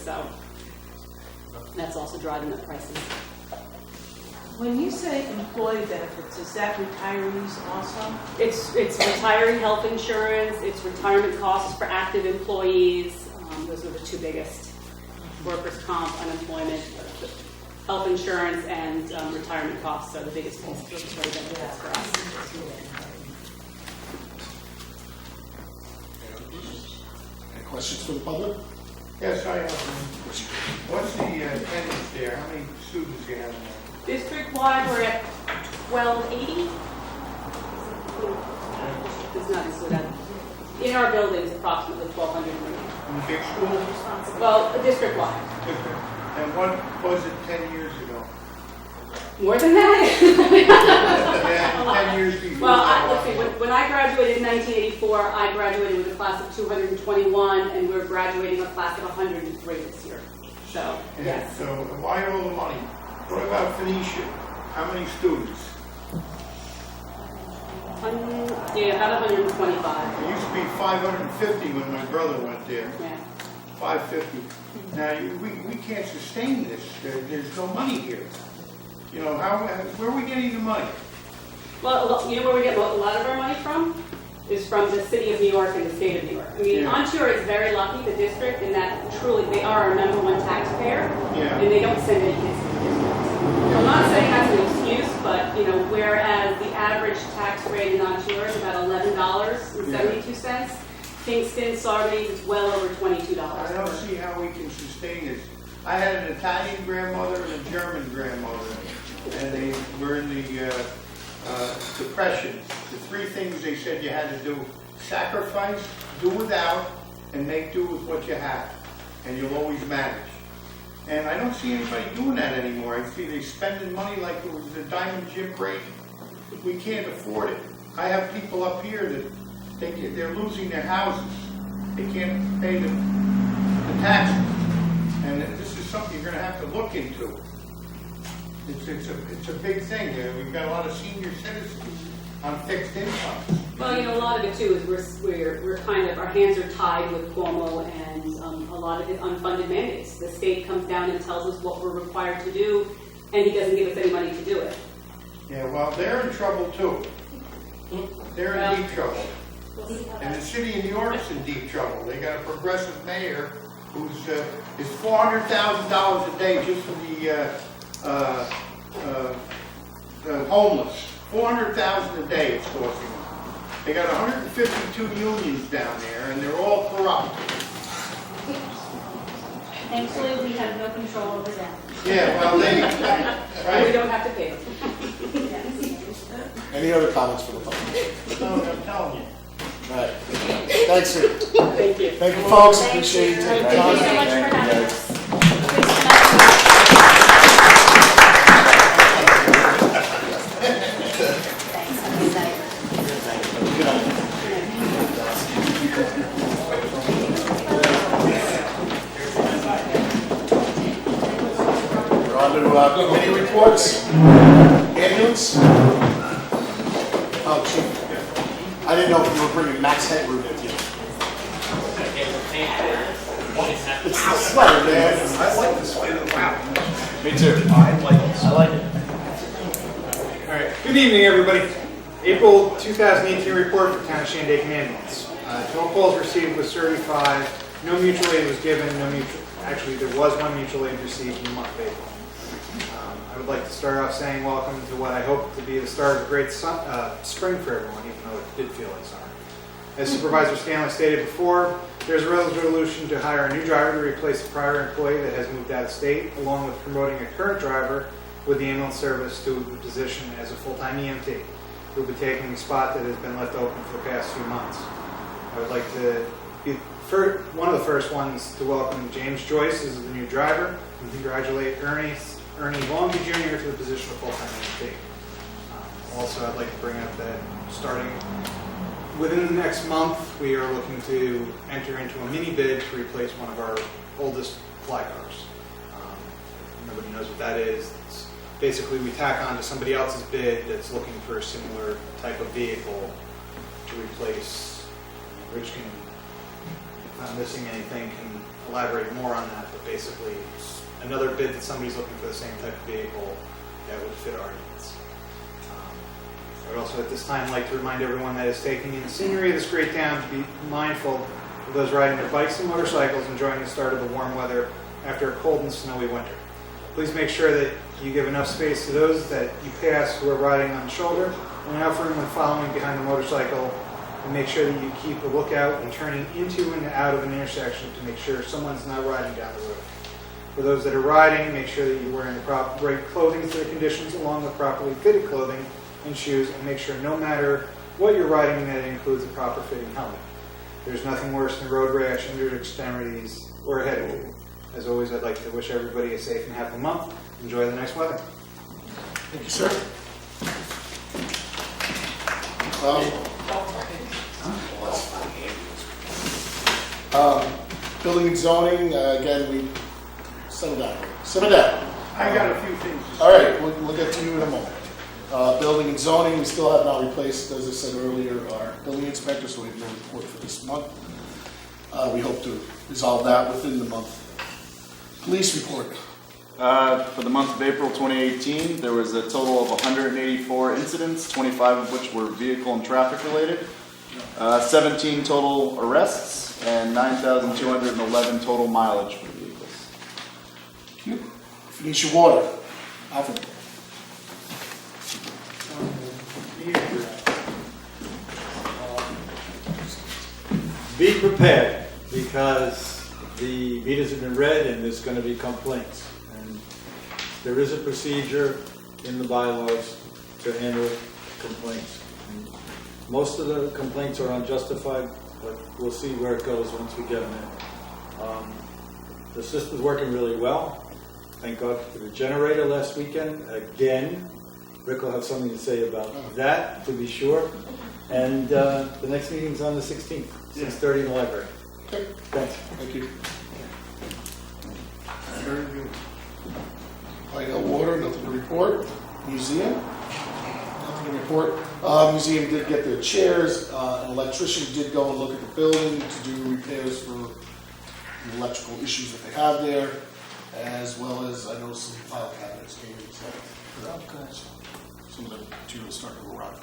so that's also driving the prices. When you say employee benefits, is that retirees also? It's retiree health insurance, it's retirement costs for active employees. Those are the two biggest. Workers' comp, unemployment, health insurance, and retirement costs are the biggest pieces of employee benefits for us. Any questions for the public? Yes, I have one. What's the attendance there? How many students do you have in there? District-wide, we're at 1280. Does not include that. In our buildings, approximately 1,200. In the big school? Well, district-wide. And what was it 10 years ago? More than that? Yeah, 10 years before. Well, let's see. When I graduated in 1984, I graduated with a class of 221, and we're graduating a class of 103 this year. So, yes. So why all the money? What about Phoenicia? How many students? Yeah, about 125. It used to be 550 when my brother went there. Yeah. 550. Now, we can't sustain this. There's no money here. You know, where are we getting the money? Well, you know where we get a lot of our money from? Is from the city of New York and the state of New York. I mean, Yeah. Ontario is very lucky, the district, in that truly they are our #1 taxpayer, Yeah. and they don't send any kids to the district. I'm not saying that's an excuse, but, you know, whereas the average tax rate in Ontario is about $11.72, Kingston, Sarbanes, it's well over $22. I don't see how we can sustain this. I had an Italian grandmother and a German grandmother, and they were in the Depression. The three things they said you had to do: sacrifice, do without, and make do with what you have, and you'll always manage. And I don't see anybody doing that anymore. I see they spending money like it was a diamond gym break. We can't afford it. I have people up here that they're losing their houses. They can't pay the taxes. And this is something you're going to have to look into. It's a big thing. We've got a lot of senior citizens on fixed incomes. Well, you know, a lot of it too is we're kind of, our hands are tied with Cuomo and a lot of it unfunded mandates. The state comes down and tells us what we're required to do, and he doesn't give us any money to do it. Yeah, well, they're in trouble too. They're in deep trouble. And the city of New York's in deep trouble. They got a progressive mayor who's is $400,000 a day just for the homeless. $400,000 a day it's costing them. They got 152 unions down there, and they're all corrupt. Thankfully, we have no control over that. Yeah, well, And we right. don't have to pay them. Any other comments for the public? No, I'm telling you. All right. Thanks, sir. Thank you. Thank you, folks. Thank Appreciate you. you. Thank you so much for having us. Thanks, I'm excited. We're on to committee reports. Ambulance. Oh, Chief. I didn't know if you were bringing Max Headroom with you. It's the sweater, man. I like this one. Wow. Me too. I like it. All right. Good evening, everybody. April 2018 report for Town of Shandaken Ambulance. Total calls received was 35. No mutual aid was given. Actually, there was one mutual aid received in the month of April. I would like to start off saying welcome to what I hope to be the start of a great spring for everyone, even though it did feel like summer. As Supervisor Stanley stated before, there's a resolution to hire a new driver to replace a prior employee that has moved out of state, along with promoting a current driver with the ambulance service to the position as a full-time EMT, who will be taking the spot that has been left open for the past few months. I would like to be one of the first ones to welcome James Joyce as the new driver and congratulate Ernie Longby Jr. to the position of full-time EMT. Also, I'd like to bring up that starting within the next month, we are looking to enter into a mini bid to replace one of our oldest fly cars. Nobody knows what that is. It's basically, we tack on to somebody else's bid that's looking for a similar type of vehicle to replace, which can if I'm missing anything, can elaborate more on that, but basically it's another bid that somebody's looking for the same type of vehicle that would fit our needs. I would also at this time like to remind everyone that is taking in the scenery of this great town to be mindful of those riding their bikes and motorcycles enjoying the start of the warm weather after a cold and snowy winter. Please make sure that you give enough space to those that you pass who are riding on the shoulder and enough room when following behind the motorcycle, and make sure that you keep a lookout when turning into and out of an intersection to make sure someone's not riding down the road. For those that are riding, make sure that you're wearing the right clothing for the conditions along with properly fitted clothing and shoes, and make sure no matter what you're riding in that it includes a proper fitting helmet. There's nothing worse than road rash, injured extremities, or a head wound. As always, I'd like to wish everybody a safe and happy month. Enjoy the nice weather. Thank you, sir. Building and zoning, again, we settle down. Simmer down. I got a few things to say. All right, we'll get to you in a moment. Building and zoning, we still have not replaced, as I said earlier, our building inspector, so we have no report for this month. We hope to resolve that within the month. Police report. For the month of April 2018, there was a total of 184 incidents, 25 of which were vehicle and traffic related, 17 total arrests, and 9,211 total mileage for vehicles. Thank you. Phoenicia Water. Alfred. Be prepared, because the meters have been read and there's going to be complaints. And there is a procedure in the bylaws to handle complaints. And most of the complaints are unjustified, but we'll see where it goes once we get them in. The system's working really well. Thank God for the generator last weekend. Again, Rick will have something to say about that, to be sure. And the next meeting's on the 16th, 6:30 in the library. Okay. Thanks. Thank you. Very good. Pine Hill Water, nothing to report. Museum, nothing to report. Museum did get their chairs. An electrician did go and look at the building to do repairs for the electrical issues that they have there, as well as I know some file cabinets came in. So some of the materials starting to go around.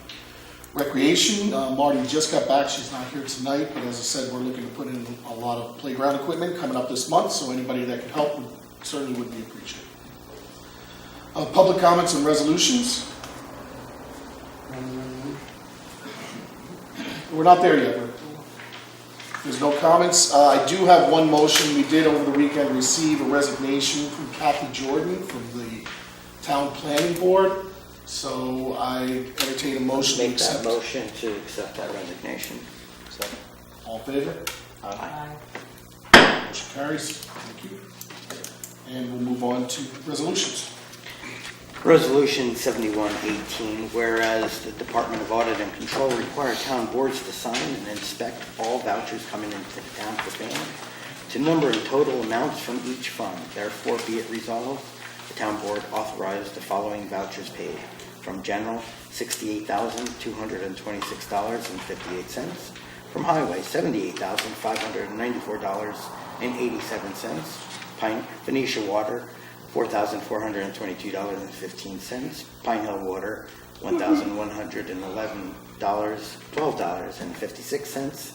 Recreation, Marty just got back. She's not here tonight, but as I said, we're looking to put in a lot of playground equipment coming up this month, so anybody that can help certainly would be appreciated. Public comments and resolutions. We're not there yet. There's no comments. I do have one motion. We did over the weekend receive a resignation from Kathy Jordan from the Town Planning Board. So I entertain a motion to Make accept. that motion to accept that resignation. Second. All in favor? Aye. Motion carries. Thank you. And we'll move on to resolutions. Resolution 7118, whereas the Department of Audit and Control require town boards to sign and inspect all vouchers coming into the town for payment, to number and total amounts from each fund. Therefore be it resolved, the town board authorized the following vouchers paid. From general, $68,226.58. From highway, $78,594.87. Phoenicia Water, $4,422.15. Pine Hill Water, $1,111.12.56.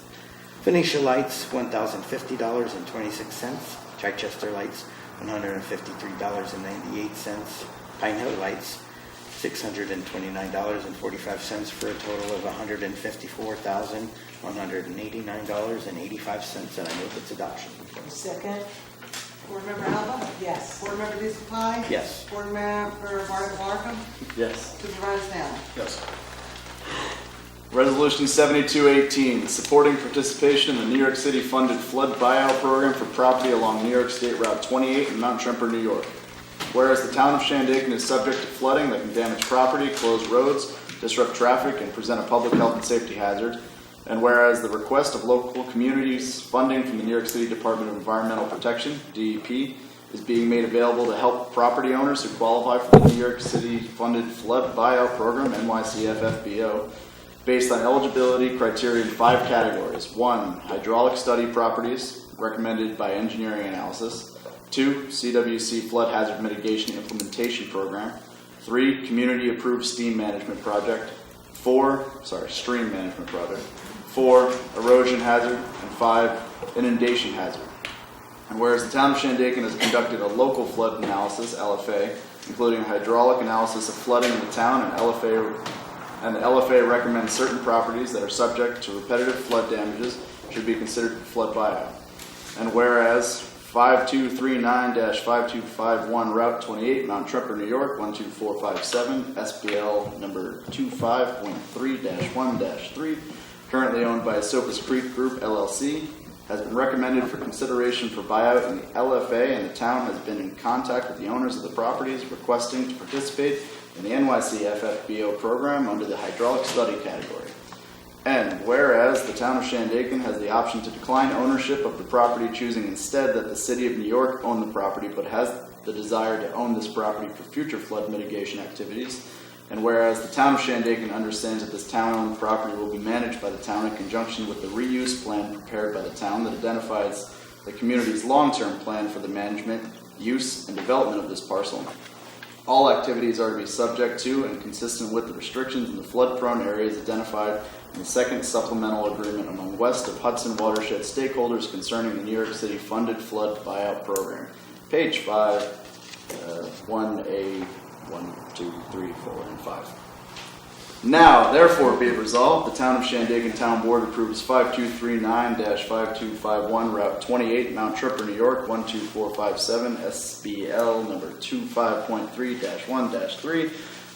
Phoenicia Lights, $1,050.26. Chichester Lights, $153.98. Pine Hill Lights, $629.45 for a total of $154,189.85, and I move its adoption. Second? Board Member Alba? Yes. Board Member Disuppi? Yes. Board Member Martin Larkham? Yes. Supervisor Stanley? Yes. Resolution 7218, supporting participation in the New York City funded flood buyout program for property along New York State Route 28 in Mount Tremper, New York. Whereas the town of Shandaken is subject to flooding that can damage property, close roads, disrupt traffic, and present a public health and safety hazard. And whereas the request of local communities funding from the New York City Department of Environmental Protection, DEP, is being made available to help property owners who qualify for the New York City funded flood buyout program, NYCFFBO. based on eligibility criteria in 5 categories. 1, hydraulic study properties recommended by engineering analysis. 2, CWC flood hazard mitigation implementation program. 3, community approved steam management project. 4, stream management project. 4, erosion hazard, and 5, inundation hazard. And whereas the town of Shandaken has conducted a local flood analysis, LFA, including a hydraulic analysis of flooding in the town, and the LFA recommends certain properties that are subject to repetitive flood damages should be considered flood buyout. And whereas 5239-5251 Route 28, Mount Tremper, New York, 12457, SBL number 25.3-1-3, currently owned by Sopus Creek Group, LLC, has been recommended for consideration for buyout in the LFA, and the town has been in contact with the owners of the properties requesting to participate in the NYC FFBO program under the hydraulic study category. And whereas the town of Shandaken has the option to decline ownership of the property, choosing instead that the city of New York own the property, but has the desire to own this property for future flood mitigation activities. And whereas the town of Shandaken understands that this town-owned property will be managed by the town in conjunction with the reuse plan prepared by the town that identifies the community's long-term plan for the management, use, and development of this parcel. All activities are to be subject to and consistent with the restrictions in the flood-prone areas identified in the second supplemental agreement among West of Hudson watershed stakeholders concerning the New York City funded flood buyout program. Page 5, 1A, 1, 2, 3, 4, and 5. Now, therefore, be it resolved, the Town of Shandaken Town Board approves 5239-5251 Route 28, Mount Tremper, New York, 12457, SBL number 25.3-1-3,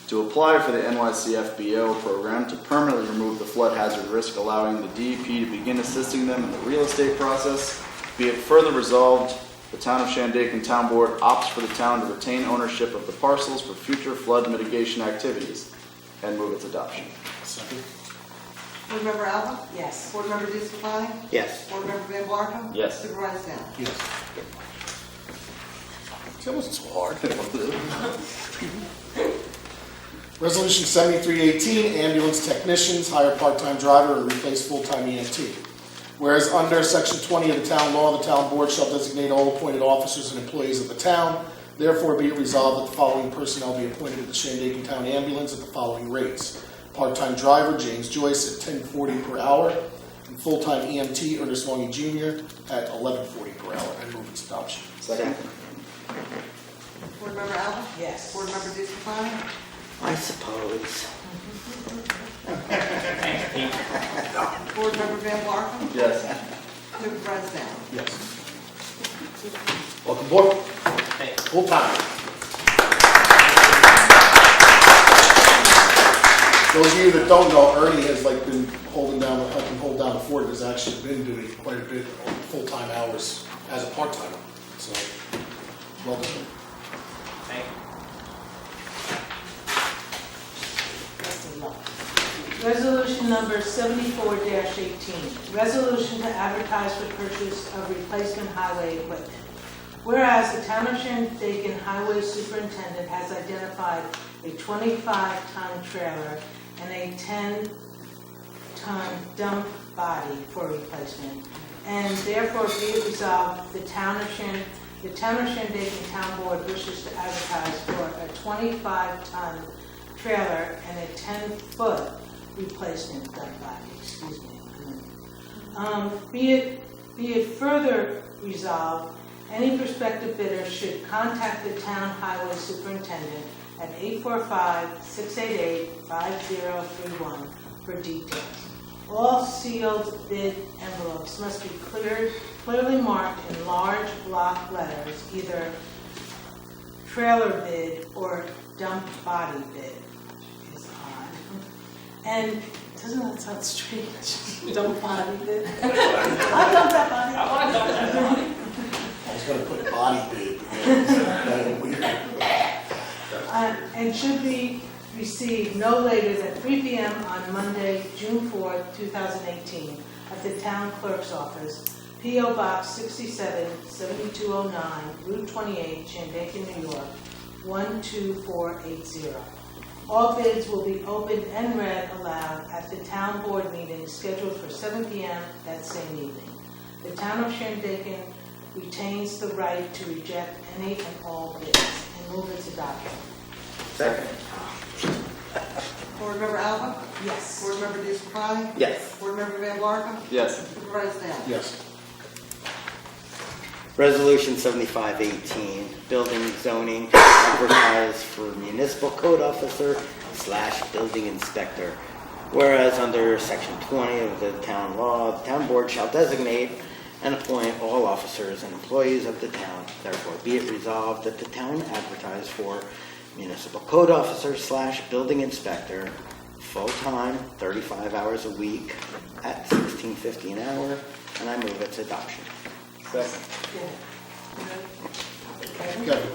to apply for the NYC FBO program to permanently remove the flood hazard risk, allowing the DEP to begin assisting them in the real estate process. Be it further resolved, the Town of Shandaken Town Board opts for the town to retain ownership of the parcels for future flood mitigation activities and move its adoption. Second. Board Member Alba? Yes. Board Member Discipline? Yes. Board Member Van Blarkum? Yes. Supervisor Downs? Yes. That wasn't so hard. Resolution 7318, ambulance technicians, hire part-time driver and replace full-time EMT. Whereas under Section 20 of the town law, the town board shall designate all appointed officers and employees of the town. Therefore, be it resolved that the following personnel be appointed to the Shandaken Town Ambulance at the following rates. Part-time driver, James Joyce at $10.40 per hour, and full-time EMT, Ernest Longy Jr. at $11.40 per hour. I move its adoption. Second. Board Member Alba? Yes. Board Member Discipline? I suppose. Board Member Van Blarkum? Yes. Supervisor Downs? Yes. Welcome aboard. Full time. Those of you that don't know, Ernie has been holding down, helping hold down the fort. Has actually been doing quite a bit on full-time hours as a part-timer. So, welcome. Resolution number 74-18, resolution to advertise for purchase of replacement highway equipment. Whereas the Town of Shandaken Highway Superintendent has identified a 25-ton trailer and a 10-ton dump body for replacement, and therefore be it resolved, the Town of Shandaken Town Board wishes to advertise for a 25-ton trailer and a 10-foot replacement dump body. Excuse me. Be it further resolved, any prospective bidder should contact the town highway superintendent at 845-688-5031 for details. All sealed bid envelopes must be clearly marked in large block letters, either trailer bid or dump body bid. Is odd. And doesn't that sound strange? Dump body bid. I'll dump that body. I want to dump that body. I was going to put body bid. And should be received no later than 3 p.m. on Monday, June 4th, 2018, at the town clerk's office, P.O. Box 67, 7209, Route 28, Shandaken, New York, 12480. All bids will be opened and read aloud at the town board meeting scheduled for 7 p.m. that same evening. The town of Shandaken retains the right to reject any and all bids and move its adoption. Second. Board Member Alba? Yes. Board Member DeScalani? Yes. Board Member Van Blarkum? Yes. Supervisor Downs? Yes. Resolution 7518, building zoning, advertise for municipal code officer / building inspector. Whereas under section 20 of the town law, the town board shall designate and appoint all officers and employees of the town. Therefore, be it resolved that the town advertise for municipal code officer / building inspector, full-time, 35 hours a week at $16.50 an hour, and I move its adoption. Second. Kevin?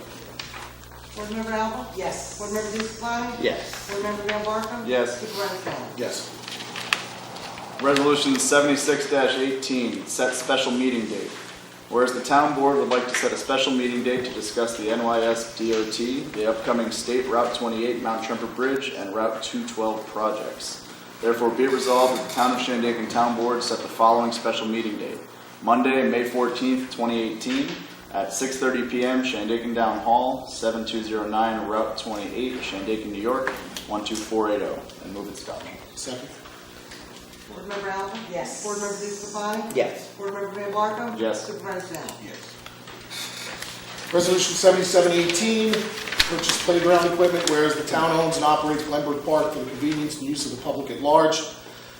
Board Member Alba? Yes. Board Member DeScalani? Yes. Board Member Van Blarkum? Yes. Supervisor Downs? Yes. Resolution 76-18, set special meeting date. Whereas the town board would like to set a special meeting date to discuss the NYS DOT, the upcoming State Route 28 Mount Tremper Bridge, and Route 212 projects. Therefore, be it resolved that the town of Shandaken Town Board set the following special meeting date. Monday, May 14th, 2018, at 6:30 p.m., Shandaken Down Hall, 7209 Route 28, Shandaken, New York, 12480, and move its adoption. Second? Board Member Alba? Yes. Board Member DeScalani? Yes. Board Member Van Blarkum? Yes. Supervisor Downs? Yes. Resolution 7718, purchase playground equipment, whereas the town owns and operates Glenbrook Park for the convenience and use of the public at large,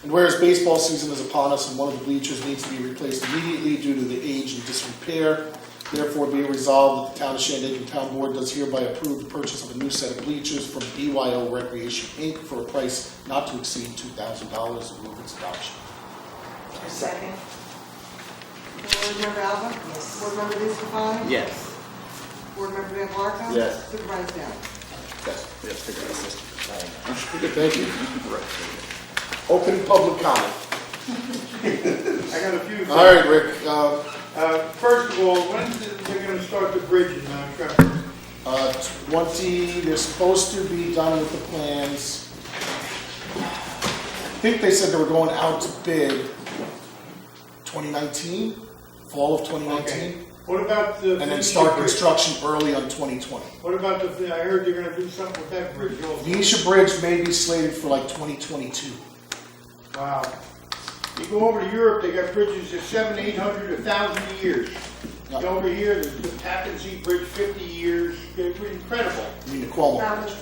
and whereas baseball season is upon us and one of the bleachers needs to be replaced immediately due to the age and disrepair, therefore be it resolved that the town of Shandaken Town Board does hereby approve the purchase of a new set of bleachers from BYO Recreation Inc. for a price not to exceed $2,000 and move its adoption. Second. Board Member Alba? Yes. Board Member DeScalani? Yes. Board Member Van Blarkum? Yes. Supervisor Downs? Yes. Thank you. Open public comment. I got a few things. All right, Rick. First of all, when is they gonna start the bridge in Mount Tremper? 20, they're supposed to be done with the plans. I think they said they were going out to bid 2019, fall of 2019, Okay. What about the? and then start construction early on 2020. What about I heard they're gonna do something with that bridge also. The Isha Bridge may be slated for like 2022. Wow. You go over to Europe, they got bridges that's 700, 800, 1,000 years. Yeah. Go over here, the Tappan Zee Bridge, 50 years, they're incredible. I mean, the Cuomo Bridge.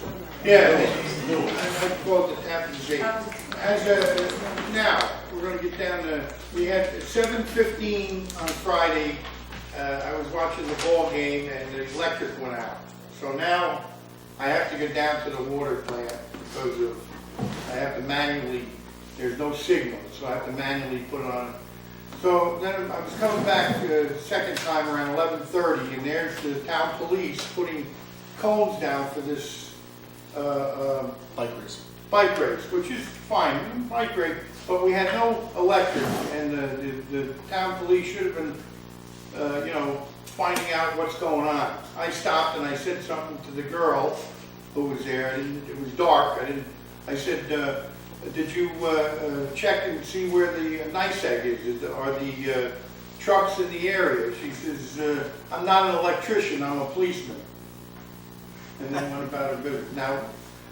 Yeah, I call it the Tappan Zee. Now, we're gonna get down to, we had at 7:15 on Friday, I was watching the ball game and the electric went out. So now, I have to go down to the water plant because of, I have to manually, there's no signal, so I have to manually put on. So then I was coming back second time around 11:30, and there's the town police putting cones down for this Bike race. bike race, which is fine, bike race, but we had no electric, and the town police should have been, finding out what's going on. I stopped and I said something to the girl who was there, and it was dark, I said, did you check and see where the NICEAG is? Are the trucks in the area? She says, I'm not an electrician, I'm a policeman. And then went about her business. Now,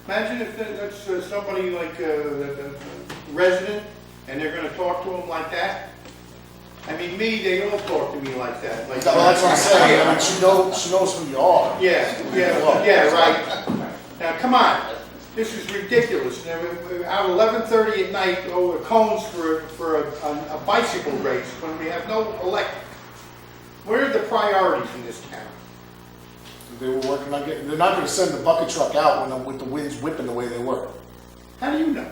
imagine if that's somebody like a resident, and they're gonna talk to them like that. I mean, they all talk to me like that. Like, Well, that's what I'm saying. I mean, she knows who you are. Yeah, right. Now, come on. This is ridiculous. Out 11:30 at night, cones for a bicycle race when we have no electric. Where are the priorities in this town? They were working on getting, they're not going to send the bucket truck out with the winds whipping the way they were. How do you know?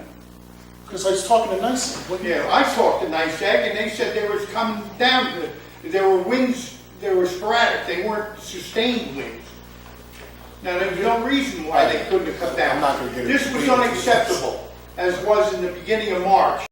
Because I was talking to NICEAG. Yeah, I talked to NICEAG, and they said they was coming down. There were winds, they were sporadic, they weren't sustained winds. Now, there was no reason why they couldn't have come down. I'm not gonna get into This was details. unacceptable, as was in the beginning of March.